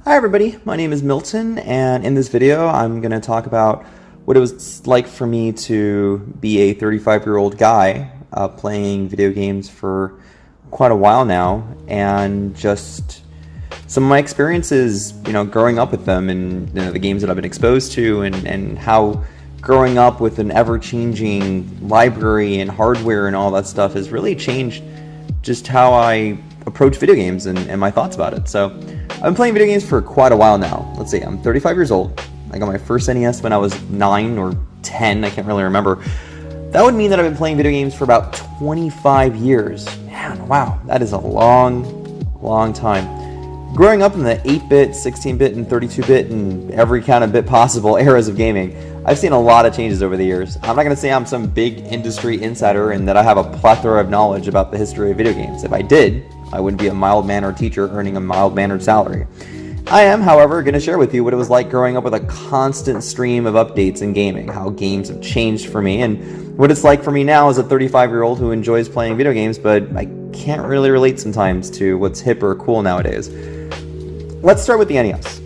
Hi everybody, my name is Milton, and in this video I'm going to talk about what it was like for me to be a 35-year-old guy playing video games for quite a while now, and just some of my experiences, growing up with them, and the games that I've been exposed to, and how growing up with an ever-changing library and hardware and all that stuff has really changed just how I approach video games and my thoughts about it. So I've been playing video games for quite a while now. Let's see, I'm 35 years old. I got my first NES when I was 9 or 10, I can't really remember. That would mean that I've been playing video games for about 25 years. Man, wow, that is a long time. Growing up in the 8-bit, 16-bit, and 32-bit, and every kind of bit possible eras of gaming, I've seen a lot of changes over the years. I'm not going to say I'm some big industry insider and that I have a plethora of knowledge about the history of video games. If I did, I wouldn't be a mild-mannered teacher earning a mild-mannered salary. I am, however, going to share with you what it was like growing up with a constant stream of updates in gaming, how games have changed for me, and what it's like for me now as a 35-year-old who enjoys playing video games, but I can't really relate sometimes to what's hip or cool nowadays. Let's start with the NES.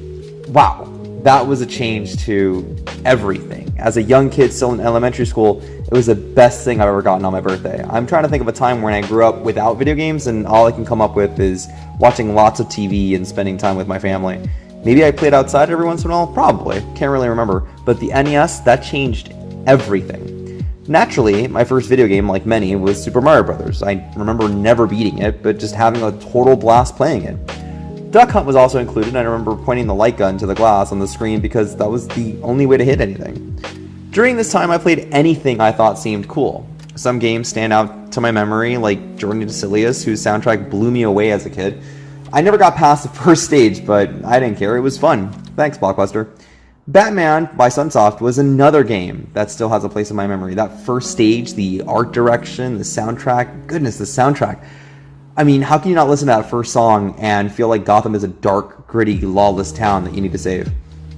Wow, that was a change to everything. As a young kid still in elementary school, it was the best thing I've ever gotten on my birthday. I'm trying to think of a time when I grew up without video games, and all I can come up with is watching lots of TV and spending time with my family. Maybe I played outside every once in a while, probably, can't really remember. But the NES, that changed everything. Naturally, my first video game, like many, was Super Mario Bros. I remember never beating it, but just having a total blast playing it. Duck Hunt was also included, and I remember pointing the light gun to the glass on the screen because that was the only way to hit anything. During this time, I played anything I thought seemed cool. Some games stand out to my memory, like Journey to Silius, whose soundtrack blew me away as a kid. I never got past the first stage, but I didn't care, it was fun. Thanks, Blockbuster. Batman by Sunsoft was another game that still has a place in my memory. That first stage, the art direction, the soundtrack, goodness, the soundtrack. I mean, how can you not listen to that first song and feel like Gotham is a dark, gritty, lawless town that you need to save?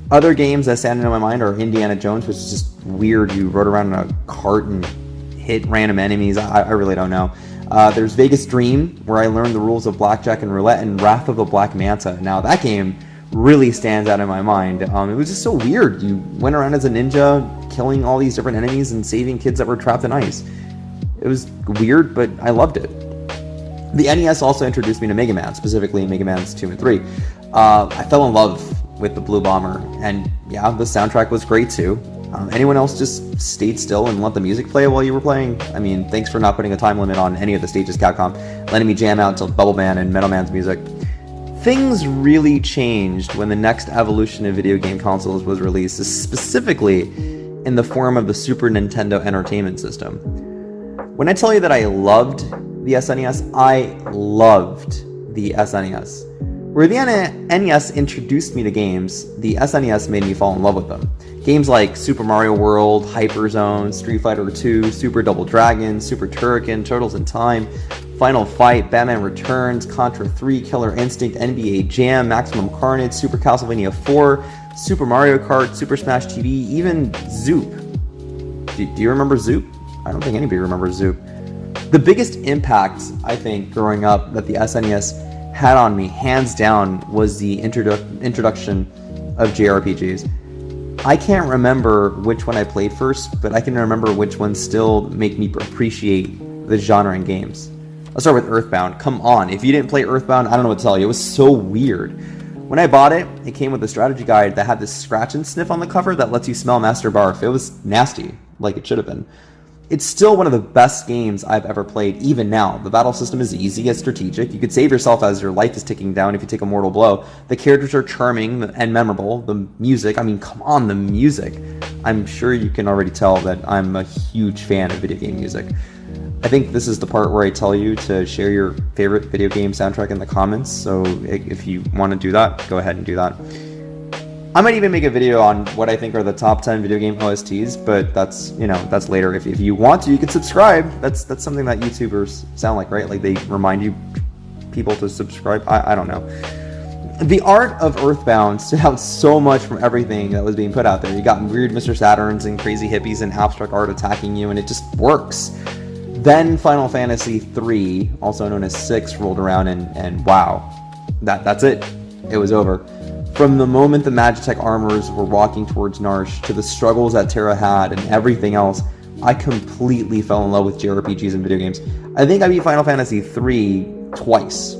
Other games that stand out in my mind are Indiana Jones, which is just weird. You rode around in a cart and hit random enemies. I really don't know. There's Vegas Dream, where I learned the rules of blackjack and roulette, and Wrath of the Black Manta. Now, that game really stands out in my mind. It was just so weird. You went around as a ninja, killing all these different enemies and saving kids that were trapped in ice. It was weird, but I loved it. The NES also introduced me to Mega Man, specifically Mega Man's 2 and 3. I fell in love with the Blue Bomber, and yeah, the soundtrack was great too. Anyone else just stayed still and let the music play while you were playing? I mean, thanks for not putting a time limit on any of the stages, Capcom, letting me jam out to Bubble Man and Metal Man's music. Things really changed when the next evolution of video game consoles was released, specifically in the form of the Super Nintendo Entertainment System. When I tell you that I loved the SNES, I loved the SNES. Where the NES introduced me to games, the SNES made me fall in love with them. Games like Super Mario World, Hyper Zone, Street Fighter II, Super Double Dragon, Super Turrican, Turtles in Time, Final Fight, Batman Returns, Contra 3, Killer Instinct, NBA Jam, Maximum Carnage, Super Castlevania 4, Super Mario Kart, Super Smash TV, even Zoop. Do you remember Zoop? I don't think anybody remembers Zoop. The biggest impact, I think, growing up that the SNES had on me, hands down, was the introduction of JRPGs. I can't remember which one I played first, but I can remember which ones still make me appreciate the genre in games. Let's start with Earthbound. Come on, if you didn't play Earthbound, I don't know what to tell you. It was so weird. When I bought it, it came with a strategy guide that had this scratch and sniff on the cover that lets you smell Master Barf. It was nasty, like it should have been. It's still one of the best games I've ever played, even now. The battle system is easy, it's strategic. You could save yourself as your life is ticking down if you take a mortal blow. The characters are charming and memorable. The music, I mean, come on, the music. I'm sure you can already tell that I'm a huge fan of video game music. I think this is the part where I tell you to share your favorite video game soundtrack in the comments, so if you want to do that, go ahead and do that. I might even make a video on what I think are the top 10 video game OSTs, but that's later. If you want to, you can subscribe. That's something that YouTubers sound like, right? Like they remind you people to subscribe. I don't know. The art of Earthbound stood out so much from everything that was being put out there. You got weird Mr. Saturns and crazy hippies and abstract art attacking you, and it just works. Then Final Fantasy III, also known as 6, rolled around, and wow, that's it. It was over. From the moment the Magitech armors were walking towards Narsh to the struggles that Terra had and everything else, I completely fell in love with JRPGs and video games. I think I beat Final Fantasy III twice,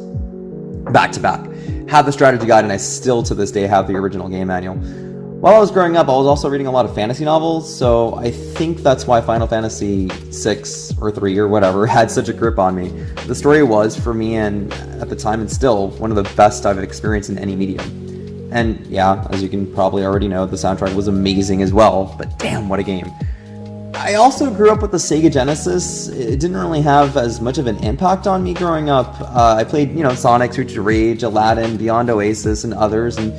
back to back. Have the strategy guide, and I still to this day have the original game manual. While I was growing up, I was also reading a lot of fantasy novels, so I think that's why Final Fantasy VI or 3 or whatever had such a grip on me. The story was, for me and at the time and still, one of the best I've experienced in any medium. And yeah, as you can probably already know, the soundtrack was amazing as well, but damn, what a game. I also grew up with the Sega Genesis. It didn't really have as much of an impact on me growing up. I played, Sonic, Streets of Rage, Aladdin, Beyond Oasis, and others, and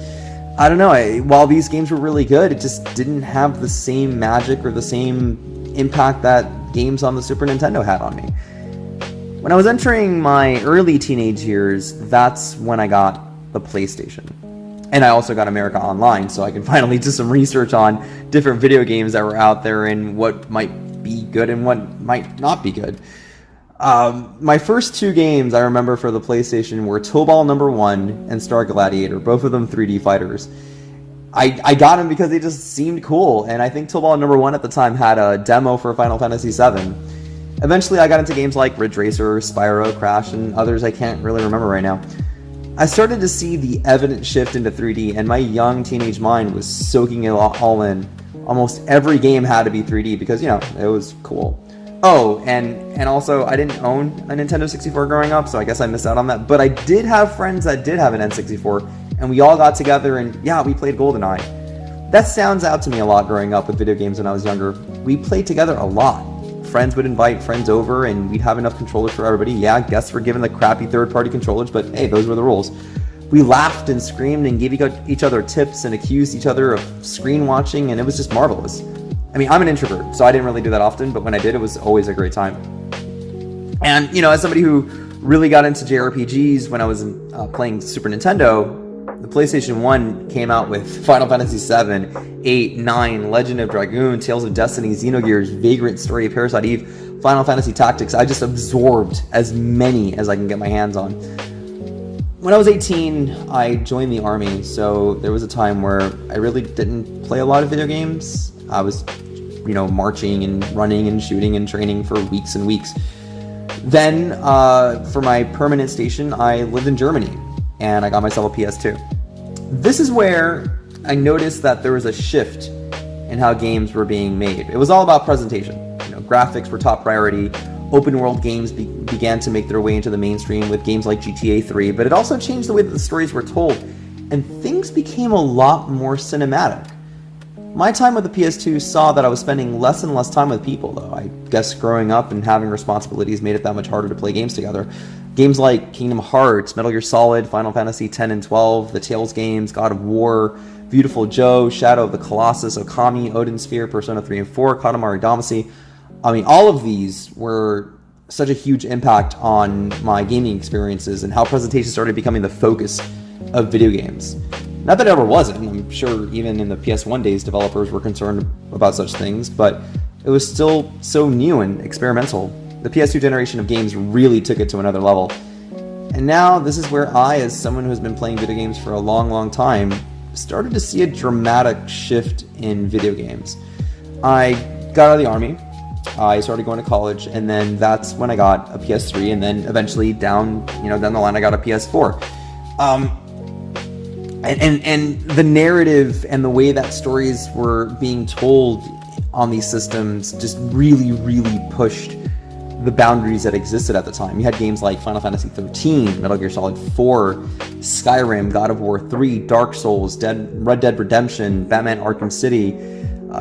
I don't know, while these games were really good, it just didn't have the same magic or the same impact that games on the Super Nintendo had on me. When I was entering my early teenage years, that's when I got the PlayStation. And I also got America Online, so I can finally do some research on different video games that were out there and what might be good and what might not be good. My first two games I remember for the PlayStation were Tobal No. 1 and Star Gladiator, both of them 3D fighters. I got them because they just seemed cool, and I think Tobal No. 1 at the time had a demo for Final Fantasy VII. Eventually I got into games like Ridge Racer, Spyro, Crash, and others I can't really remember right now. I started to see the evident shift into 3D, and my young teenage mind was soaking it all in. Almost every game had to be 3D because, it was cool. Oh, and also, I didn't own a Nintendo 64 growing up, so I guess I missed out on that. But I did have friends that did have an N64, and we all got together, and yeah, we played GoldenEye. That sounds out to me a lot growing up with video games when I was younger. We played together a lot. Friends would invite friends over, and we'd have enough controllers for everybody. Yeah, guests were given the crappy third-party controllers, but hey, those were the rules. We laughed and screamed and gave each other tips and accused each other of screen watching, and it was just marvelous. I mean, I'm an introvert, so I didn't really do that often, but when I did, it was always a great time. And, as somebody who really got into JRPGs when I was playing Super Nintendo, the PlayStation 1 came out with Final Fantasy VII, 8, 9, Legend of Dragoon, Tales of Destiny, Xenogears, Vagrant Story, Parasite Eve, Final Fantasy Tactics. I just absorbed as many as I can get my hands on. When I was 18, I joined the Army, so there was a time where I really didn't play a lot of video games. I was, marching and running and shooting and training for weeks and weeks. Then, for my permanent station, I lived in Germany, and I got myself a PS2. This is where I noticed that there was a shift in how games were being made. It was all about presentation. Graphics were top priority. Open world games began to make their way into the mainstream with games like GTA 3, but it also changed the way that the stories were told, and things became a lot more cinematic. My time with the PS2 saw that I was spending less and less time with people, though. I guess growing up and having responsibilities made it that much harder to play games together. Games like Kingdom Hearts, Metal Gear Solid, Final Fantasy X and 12, the Tales games, God of War, Beautiful Joe, Shadow of the Colossus, Okami, Odin Sphere, Persona 3 and 4, Katamari Damacy. I mean, all of these were such a huge impact on my gaming experiences and how presentation started becoming the focus of video games. Not that it ever wasn't. I'm sure even in the PS1 days, developers were concerned about such things, but it was still so new and experimental. The PS2 generation of games really took it to another level. And now, this is where I, as someone who has been playing video games for a long, long time, started to see a dramatic shift in video games. I got out of the Army, I started going to college, and then that's when I got a PS3, and then eventually down the line I got a PS4. And the narrative and the way that stories were being told on these systems just really, really pushed the boundaries that existed at the time. You had games like Final Fantasy XIII, Metal Gear Solid 4, Skyrim, God of War 3, Dark Souls, Red Dead Redemption, Batman Arkham City,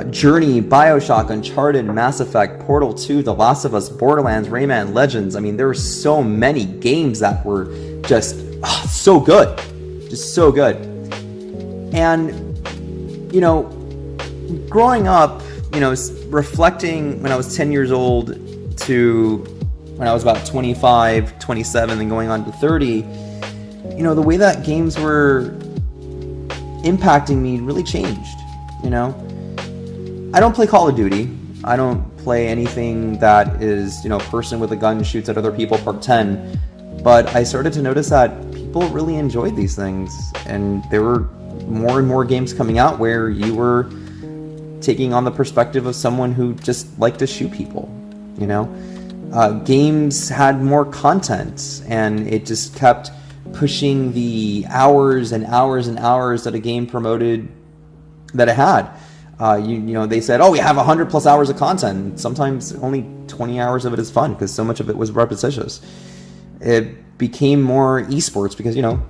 Journey, Bioshock, Uncharted, Mass Effect, Portal 2, The Last of Us, Borderlands, Rayman Legends. I mean, there were so many games that were just so good. Just so good. And, growing up, reflecting when I was 10 years old to when I was about 25, 27, and going on to 30, the way that games were impacting me really changed, I don't play Call of Duty. I don't play anything that is, person with a gun shoots at other people, Part 10. But I started to notice that people really enjoyed these things, and there were more and more games coming out where you were taking on the perspective of someone who just liked to shoot people, you know? Games had more content, and it just kept pushing the hours and hours and hours that a game promoted that it had. You know, they said, oh, we have 100 plus hours of content. Sometimes only 20 hours of it is fun because so much of it was repetitious. It became more esports because, you know,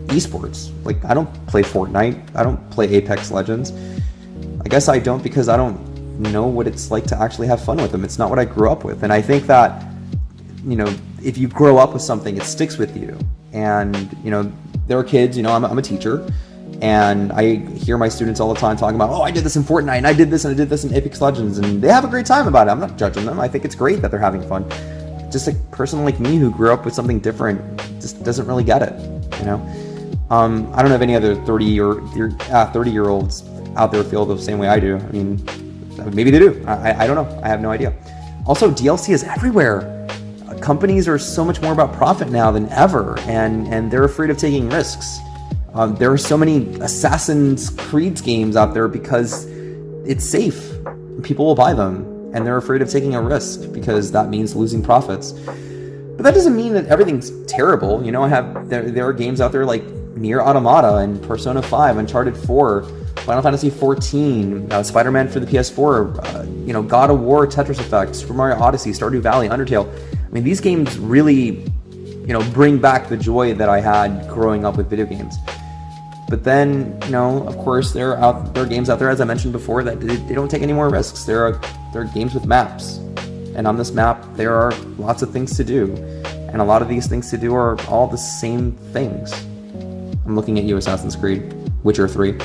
esports. Like, I don't play Fortnite. I don't play Apex Legends. I guess I don't because I don't know what it's like to actually have fun with them. It's not what I grew up with. And I think that, you know, if you grow up with something, it sticks with you. And, you know, there are kids, you know, I'm a teacher, and I hear my students all the time talking about, oh, I did this in Fortnite, and I did this in Apex Legends, and they have a great time about it. I'm not judging them. I think it's great that they're having fun. Just a person like me who grew up with something different just doesn't really get it, you know? I don't know if any other 30-year-olds out there feel the same way I do. I mean, maybe they do. I don't know. I have no idea. Also, DLC is everywhere. Companies are so much more about profit now than ever, and they're afraid of taking risks. There are so many Assassin's Creed games out there because it's safe. People will buy them, and they're afraid of taking a risk because that means losing profits. But that doesn't mean that everything's terrible. You know, there are games out there like Nier Automata and Persona 5, Uncharted 4, Final Fantasy 14, Spider-Man for the PS4, you know, God of War, Tetris Effect, Super Mario Odyssey, Stardew Valley, Undertale. I mean, these games really, you know, bring back the joy that I had growing up with video games. But then, you know, of course, there are games out there, as I mentioned before, that they don't take any more risks. There are games with maps, and on this map, there are lots of things to do, and a lot of these things to do are all the same things. I'm looking at you, Assassin's Creed, Witcher 3.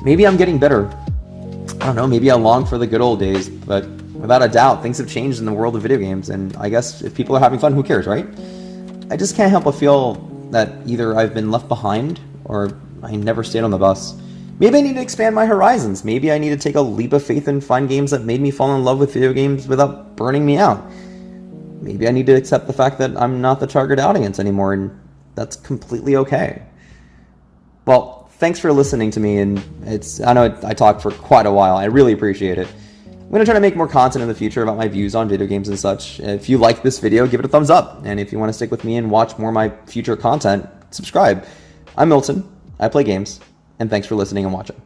Maybe I'm getting bitter. I don't know, maybe I long for the good old days, but without a doubt, things have changed in the world of video games, and I guess if people are having fun, who cares, right? I just can't help but feel that either I've been left behind, or I never stayed on the bus. Maybe I need to expand my horizons. Maybe I need to take a leap of faith and find games that made me fall in love with video games without burning me out. Maybe I need to accept the fact that I'm not the target audience anymore, and that's completely okay. Well, thanks for listening to me, and I know I talked for quite a while. I really appreciate it. I'm going to try to make more content in the future about my views on video games and such. If you like this video, give it a thumbs up. And if you want to stick with me and watch more of my future content, subscribe. I'm Milton. I play games. And thanks for listening and watching.